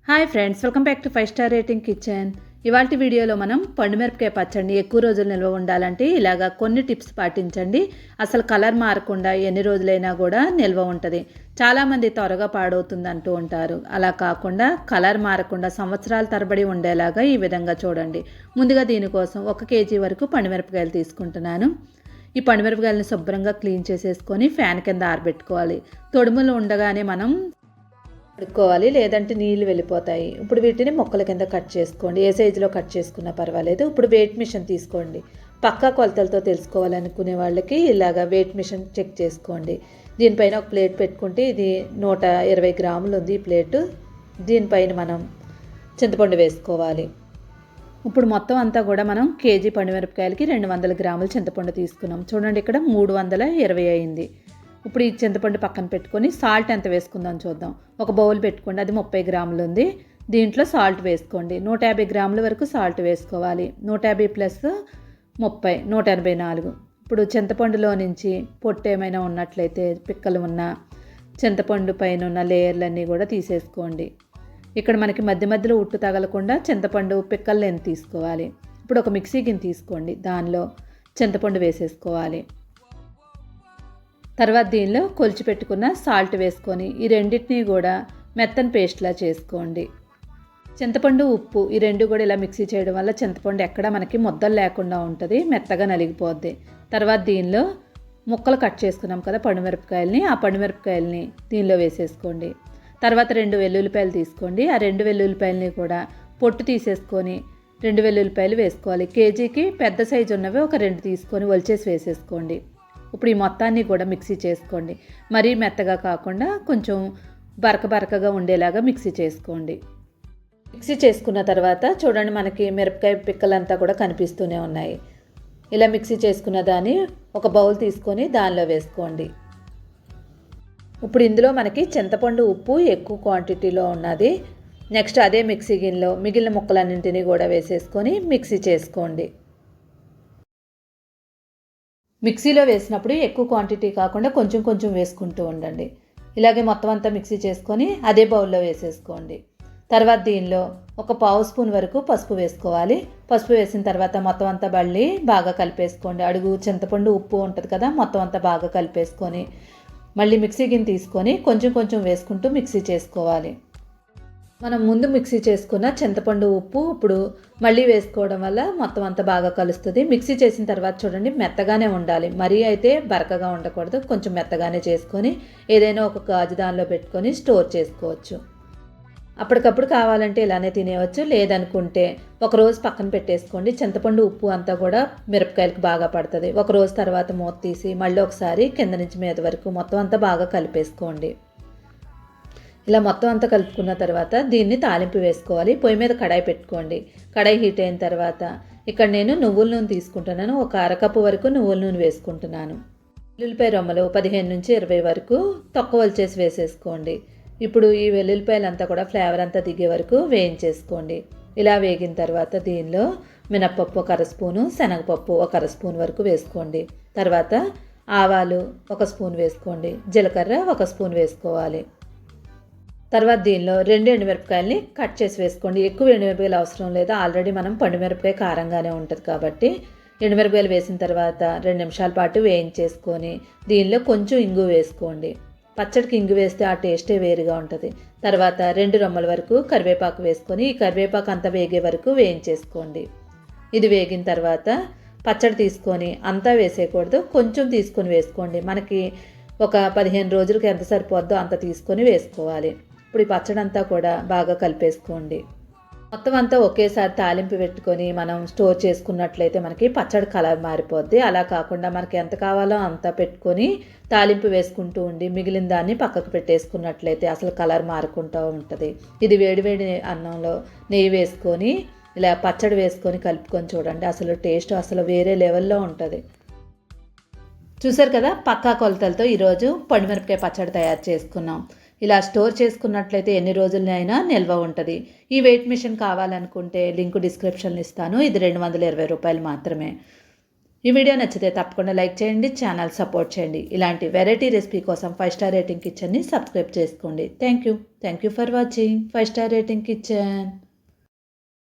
Hi friends, welcome back to 5 star rating kitchen. ఇవాల్టి వీడియోలో మనం పండుమిరపకాయ పచ్చడిని ఎక్కువ రోజులు నిల్వ ఉండాలంటే ఇలాగా కొన్ని టిప్స్ పాటించండి. అసలు కలర్ మారకుండా ఎన్ని రోజులైనా కూడా నిల్వ ఉంటుంది. చాలామంది త్వరగా పాడవుతుంది అంటూ ఉంటారు. అలా కాకుండా కలర్ మారకుండా సంవత్సరాల తరబడి ఉండేలాగా ఈ విధంగా చూడండి. ముందుగా దీనికోసం 1 కేజీ వరకు పండుమిరపకాయలు తీసుకుంటున్నాను. ఈ పండుమిరపకాయలను శుభ్రంగా క్లీన్ చేసేసుకొని ఫ్యాన్ కింద ఆరబెట్టుకోవాలి. తొడుములు ఉండగానే మనం కడుక్కోవాలి, లేదంటే నీళ్ళు వెళ్ళిపోతాయి. ఇప్పుడు వీటిని ముక్కల కింద కట్ చేసుకోండి. ఏ సైజులో కట్ చేసుకున్నా పర్వాలేదు. ఇప్పుడు వెయిట్ మిషన్ తీసుకోండి. పక్కా కొలతలతో తెలుసుకోవాలనుకునే వాళ్ళకి ఇలాగా వెయిట్ మిషన్ చెక్ చేసుకోండి. దీనిపైన ఒక ప్లేట్ పెట్టుకుంటే ఇది 120 గ్రాములు ఉంది ఈ ప్లేటు. దీనిపైన మనం చింతపండు వేసుకోవాలి. ఇప్పుడు మొత్తం అంతా కూడా మనం కేజీ పండుమిరపకాయలకి 200 గ్రాముల చింతపండు తీసుకున్నాం. చూడండి, ఇక్కడ 320 అయింది. ఇప్పుడు ఈ చింతపండు పక్కన పెట్టుకొని సాల్ట్ ఎంత వేసుకుందాం చూద్దాం. ఒక బౌల్ పెట్టుకోండి, అది 30 గ్రాములు ఉంది. దీంట్లో సాల్ట్ వేసుకోండి. 150 గ్రాముల వరకు సాల్ట్ వేసుకోవాలి. 150 ప్లస్ 30 184. ఇప్పుడు చింతపండులో నుంచి పొట్టు ఏమైనా ఉన్నట్లయితే, పిక్కలు ఉన్న చింతపండు పైన ఉన్న లేయర్లన్నీ కూడా తీసేసుకోండి. ఇక్కడ మనకి మధ్య మధ్యలో ఉట్టు తగలకుండా చింతపండు పిక్కలు లేని తీసుకోవాలి. ఇప్పుడు ఒక మిక్సీ గిన్నె తీసుకోండి, దానిలో చింతపండు వేసేసుకోవాలి. తర్వాత దీనిలో కొలిచి పెట్టుకున్న సాల్ట్ వేసుకొని ఈ రెండింటినీ కూడా మెత్తని పేస్ట్లా చేసుకోండి. చింతపండు, ఉప్పు ఈ రెండు కూడా ఇలా మిక్సీ చేయడం వల్ల చింతపండు ఎక్కడ మనకి ముద్దలు లేకుండా ఉంటుంది, మెత్తగా నలిగిపోద్ది. తర్వాత దీనిలో ముక్కలు కట్ చేసుకున్నాం కదా పండుమిరపకాయలని, ఆ పండుమిరపకాయలని దీనిలో వేసేసుకోండి. తర్వాత 2 వెల్లుల్లిపాయలు తీసుకోండి. ఆ 2 వెల్లుల్లిపాయలని కూడా పొట్టు తీసేసుకొని 2 వెల్లుల్లిపాయలు వేసుకోవాలి. కేజీకి పెద్ద సైజు ఉన్నవి ఒక 2 తీసుకొని ఒలిచేసి వేసేసుకోండి. ఇప్పుడు ఈ మొత్తాన్ని కూడా మిక్సీ చేసుకోండి. మరీ మెత్తగా కాకుండా కొంచెం బరకగా ఉండేలాగా మిక్సీ చేసుకోండి. మిక్సీ చేసుకున్న తర్వాత చూడండి, మనకి మిరపకాయ పిక్కలంతా కూడా కనిపిస్తూనే ఉన్నాయి. ఇలా మిక్సీ చేసుకున్న దాన్ని ఒక బౌల్ తీసుకొని దానిలో వేసుకోండి. ఇప్పుడు ఇందులో మనకి చింతపండు, ఉప్పు ఎక్కువ క్వాంటిటీలో ఉన్నది. నెక్స్ట్ అదే మిక్సీ గిన్నెలో మిగిలిన ముక్కలన్నింటినీ కూడా వేసేసుకొని మిక్సీ చేసుకోండి. మిక్సీలో వేసినప్పుడు ఎక్కువ క్వాంటిటీ కాకుండా కొంచెం కొంచెం వేసుకుంటూ ఉండండి. ఇలాగే మొత్తం అంతా మిక్సీ చేసుకొని అదే బౌల్లో వేసేసుకోండి. తర్వాత దీనిలో ఒక 1/2 స్పూన్ వరకు పసుపు వేసుకోవాలి. పసుపు వేసిన తర్వాత మొత్తం అంతా బాగా కలిపేసుకోండి. అడుగు చింతపండు, ఉప్పు ఉంటుంది కదా, మొత్తం అంతా బాగా కలిపేసుకొని మళ్ళీ మిక్సీ గిన్నె తీసుకొని కొంచెం కొంచెం వేసుకుంటూ మిక్సీ చేసుకోవాలి. మనం ముందు మిక్సీ చేసుకున్న చింతపండు, ఉప్పు ఇప్పుడు మళ్ళీ వేసుకోవడం వల్ల మొత్తం అంతా బాగా కలుస్తుంది. మిక్సీ చేసిన తర్వాత చూడండి, మెత్తగానే ఉండాలి, మరీ అయితే బరకగా ఉండకూడదు. కొంచెం మెత్తగానే చేసుకొని ఏదైనా ఒక గాజు దానిలో పెట్టుకొని స్టోర్ చేసుకోవచ్చు. అప్పటికప్పుడు కావాలంటే ఇలానే తినేవచ్చు, లేదనుకుంటే ఒకరోజు పక్కన పెట్టేసుకోండి. చింతపండు, ఉప్పు అంతా కూడా మిరపకాయలకు బాగా పడుతుంది. ఒకరోజు తర్వాత మూత తీసి మళ్ళీ ఒకసారి కింద నుంచి మీద వరకు మొత్తం అంతా బాగా కలిపేసుకోండి. ఇలా మొత్తం అంతా కలుపుకున్న తర్వాత దీన్ని తాలింపు వేసుకోవాలి. పొయ్యి మీద కడాయి పెట్టుకోండి. కడాయి హీట్ అయిన తర్వాత ఇక్కడ నేను నువ్వుల నూనె తీసుకుంటున్నాను. ఒక అరకప్పు వరకు నువ్వుల నూనె వేసుకుంటున్నాను. వెల్లుల్లిపాయ రొమ్మలు 15 నుంచి 20 వరకు తొక్కవలిచేసి వేసేసుకోండి. ఇప్పుడు ఈ వెల్లుల్లిపాయలంతా కూడా ఫ్లేవర్ అంతా దిగే వరకు వేయించేసుకోండి. ఇలా వేగిన తర్వాత దీనిలో మినప్పప్పు 1 స్పూను, శనగపప్పు 1 స్పూన్ వరకు వేసుకోండి. తర్వాత ఆవాలు 1 స్పూన్ వేసుకోండి. జీలకర్ర 1 స్పూన్ వేసుకోవాలి. తర్వాత దీనిలో 2 ఎండుమిరపకాయలని కట్ చేసి వేసుకోండి. ఎక్కువ ఎండుమిరపకాయలు అవసరం లేదు, ఆల్రెడీ మనం పండుమిరపకాయ కారంగానే ఉంటుంది కాబట్టి. ఎండుమిరపకాయలు వేసిన తర్వాత 2 నిమిషాల పాటు వేయించేసుకొని దీనిలో కొంచెం ఇంగు వేసుకోండి. పచ్చడికి ఇంగు వేస్తే ఆ టేస్టే వేరుగా ఉంటుంది. తర్వాత 2 రెమ్మల వరకు కరివేపాకు వేసుకొని ఈ కరివేపాకు అంతా వేగే వరకు వేయించేసుకోండి. ఇది వేగిన తర్వాత పచ్చడి తీసుకొని అంతా వేసేయకూడదు, కొంచెం తీసుకొని వేసుకోండి. మనకి ఒక 15 రోజులకి ఎంత సరిపోద్దో అంత తీసుకొని వేసుకోవాలి. ఇప్పుడు ఈ పచ్చడి అంతా కూడా బాగా కలిపేసుకోండి. మొత్తం అంతా ఒకేసారి తాలింపు పెట్టుకొని మనం స్టోర్ చేసుకున్నట్లయితే మనకి పచ్చడి కలర్ మారిపోద్ది. అలా కాకుండా మనకి ఎంత కావాలో అంత పెట్టుకొని తాలింపు వేసుకుంటూ ఉండి మిగిలిన దాన్ని పక్కకు పెట్టేసుకున్నట్లయితే అసలు కలర్ మారుకుంటూ ఉంటుంది. ఇది వేడివేడి అన్నంలో నెయ్యి వేసుకొని ఇలా పచ్చడి వేసుకొని కలుపుకొని చూడండి, అసలు టేస్ట్ అసలు వేరే లెవెల్లో ఉంటుంది. చూసారు కదా, పక్కా కొలతలతో ఈరోజు పండుమిరపకాయ పచ్చడి తయారు చేసుకున్నాం. ఇలా స్టోర్ చేసుకున్నట్లయితే ఎన్ని రోజులైనా నిల్వ ఉంటుంది. ఈ వెయిట్ మిషన్ కావాలనుకుంటే లింక్ డిస్క్రిప్షన్లో ఇస్తాను. ఇది 220 రూపాయలు మాత్రమే. ఈ వీడియో నచ్చితే తప్పకుండా లైక్ చేయండి, ఛానల్ సపోర్ట్ చేయండి. ఇలాంటి వెరైటీ రెసిపీ కోసం 5 స్టార్ రేటింగ్ కిచెన్ని సబ్స్క్రైబ్ చేసుకోండి. Thank you for watching 5 star rating kitchen.